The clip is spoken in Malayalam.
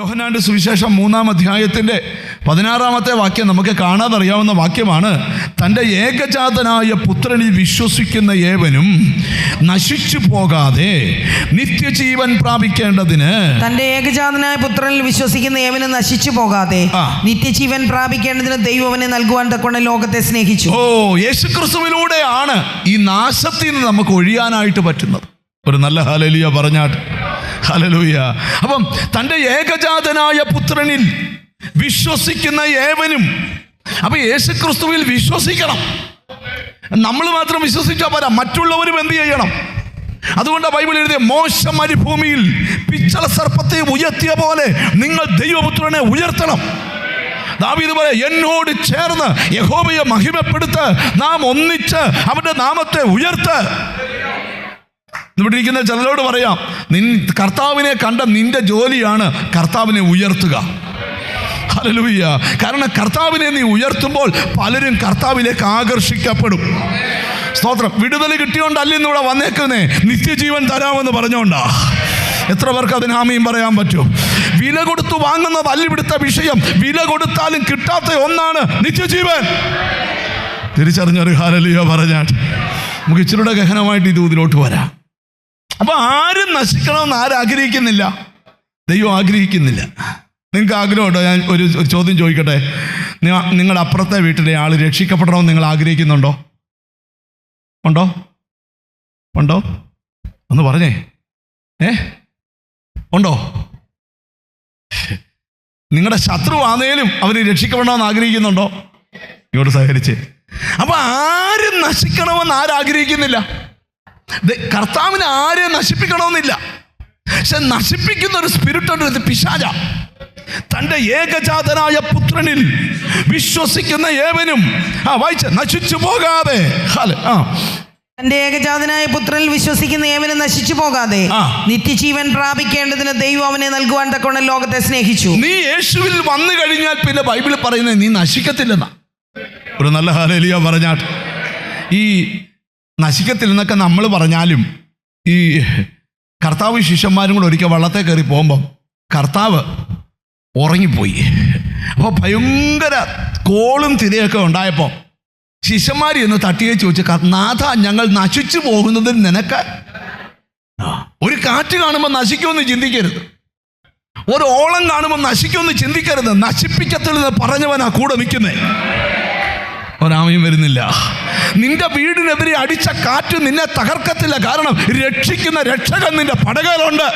യോഹന്നാന്റെ സുവിശേഷം 3-ാം അധ്യായത്തിൻ്റെ 16-ാമത്തെ വാക്യം നമുക്ക് കാണാതറിയാവുന്ന വാക്യമാണ്. തൻ്റെ ഏകജാതനായ പുത്രനിൽ വിശ്വസിക്കുന്ന ഏവനും നശിച്ചു പോകാതെ നിത്യജീവൻ പ്രാപിക്കേണ്ടതിന്. തൻ്റെ ഏകജാതനായ പുത്രനിൽ വിശ്വസിക്കുന്ന ഏവനും നശിച്ചു പോകാതെ നിത്യജീവൻ പ്രാപിക്കേണ്ടതിന് ദൈവം അവനെ നൽകുവാൻ തക്കവണ്ണം ലോകത്തെ സ്നേഹിച്ചു. യേശുക്രിസ്തുവിലൂടെയാണ് ഈ നാശത്തിൽ നിന്ന് നമുക്ക് ഒഴിയാനായിട്ട് പറ്റുന്നത്. ഒരു നല്ല ഹല്ലേലൂയ പറഞ്ഞാട്ട്. ഹല്ലേലൂയ. അപ്പം തൻ്റെ ഏകജാതനായ പുത്രനിൽ വിശ്വസിക്കുന്ന ഏവനും. അപ്പം യേശുക്രിസ്തുവിൽ വിശ്വസിക്കണം. നമ്മൾ മാത്രം വിശ്വസിച്ചാൽ പോരാ, മറ്റുള്ളവരും എന്ത് ചെയ്യണം? അതുകൊണ്ട് ബൈബിൾ എഴുതിയ മോശ മരുഭൂമിയിൽ പിച്ചള സർപ്പത്തെ ഉയർത്തിയ പോലെ നിങ്ങൾ ദൈവപുത്രനെ ഉയർത്തണം. ദാവീദ് പോലെ എന്നോട് ചേർന്ന് യഹോവയെ മഹിമപ്പെടുത്ത്, നാം ഒന്നിച്ച് അവന്റെ നാമത്തെ ഉയർത്ത്. ഇവിടെ ഇരിക്കുന്ന ചിലരോട് പറയാം, കർത്താവിനെ കണ്ട നിന്റെ ജോലിയാണ് കർത്താവിനെ ഉയർത്തുക. ഹല്ലേലൂയ. കാരണം കർത്താവിനെ നീ ഉയർത്തുമ്പോൾ പലരും കർത്താവിലേക്ക് ആകർഷിക്കപ്പെടും. സ്തോത്രം. വിടുതൽ കിട്ടിയോണ്ടല്ല ഇന്നിവിടെ വന്നേക്കുന്നേ, നിത്യജീവൻ തരാമെന്ന് പറഞ്ഞോണ്ടാ. എത്ര പേർക്ക് അതിന് ആമീൻ പറയാൻ പറ്റും? വില കൊടുത്തു വാങ്ങുന്നതല്ല ഇവിടുത്തെ വിഷയം. വില കൊടുത്താലും കിട്ടാത്ത ഒന്നാണ് നിത്യജീവൻ. തിരിച്ചറിഞ്ഞൊരു ഹല്ലേലൂയ പറഞ്ഞാൽ നമുക്ക് ഇച്ചിരിയുടെ ഗഹനമായിട്ട് ഇത് ഇതിലോട്ട് വരാം. അപ്പൊ ആരും നശിക്കണമെന്ന് ആരും ആഗ്രഹിക്കുന്നില്ല, ദൈവം ആഗ്രഹിക്കുന്നില്ല. നിങ്ങൾക്ക് ആഗ്രഹമുണ്ടോ? ഞാൻ ഒരു ചോദ്യം ചോദിക്കട്ടെ. നിങ്ങളുടെ അപ്പുറത്തെ വീട്ടിലെ ആൾ രക്ഷിക്കപ്പെടണമെന്ന് നിങ്ങൾ ആഗ്രഹിക്കുന്നുണ്ടോ? ഉണ്ടോ? ഉണ്ടോ? ഒന്ന് പറഞ്ഞേ. ഉണ്ടോ? നിങ്ങളുടെ ശത്രു ആണേലും അവർ രക്ഷിക്കപ്പെടണമെന്ന് ആഗ്രഹിക്കുന്നുണ്ടോ? ഇങ്ങോട്ട് സഹകരിച്ചേ. അപ്പൊ ആരും നശിക്കണമെന്ന് ആരാഗ്രഹിക്കുന്നില്ല. കർത്താവിനെ ആരെയും നശിപ്പിക്കണമെന്നില്ല. പക്ഷെ നശിപ്പിക്കുന്ന ഒരു സ്പിരിറ്റ് ഉണ്ട്, പിശാച. തൻ്റെ ഏകജാതനായ പുത്രനിൽ വിശ്വസിക്കുന്ന ഏവനും വായിച്ച നശിച്ചു പോകാതെ. തന്റെ ഏകജാതനായ പുത്രനിൽ വിശ്വസിക്കുന്ന ഏവനും നശിച്ചു പോകാതെ നിത്യജീവൻ പ്രാപിക്കേണ്ടതിന് ദൈവം അവനെ നൽകുവാൻ തക്കവണ്ണം ലോകത്തെ സ്നേഹിച്ചു. നീ യേശുവിൽ വന്നു കഴിഞ്ഞാൽ പിന്നെ ബൈബിളിൽ പറയുന്നത് നീ നശിക്കത്തില്ലെന്നാ. ഒരു നല്ല ഹല്ലേലൂയ പറഞ്ഞാൽ ഈ നശിക്കത്തില്ലെന്നൊക്കെ നമ്മൾ പറഞ്ഞാലും ഈ കർത്താവ് ശിഷ്യന്മാരും കൂടെ ഒരിക്കൽ വള്ളത്തെ കയറി പോകുമ്പം കർത്താവ് ഉറങ്ങിപ്പോയി. അപ്പോൾ ഭയങ്കര കോളും തിരയൊക്കെ ഉണ്ടായപ്പോൾ ശിഷ്യന്മാർ എന്ന് തട്ടിയെ ചോദിച്ചു, നാഥ, ഞങ്ങൾ നശിച്ചു പോകുന്നതിന് നിനക്ക് ഒരു കാറ്റ് കാണുമ്പോൾ നശിക്കുമെന്ന് ചിന്തിക്കരുത്, ഒരു ഓളം കാണുമ്പോൾ നശിക്കുമെന്ന് ചിന്തിക്കരുത്. നശിപ്പിക്കത്തില്ലെന്ന് പറഞ്ഞവനാ കൂടെ നിൽക്കുന്നേ. ഒരാമയും വരുന്നില്ല. നിന്റെ വീടിനെതിരെ അടിച്ച കാറ്റ് നിന്നെ തകർക്കത്തില്ല. കാരണം രക്ഷിക്കുന്ന രക്ഷകൻ നിന്റെ പടകയിലുണ്ട്.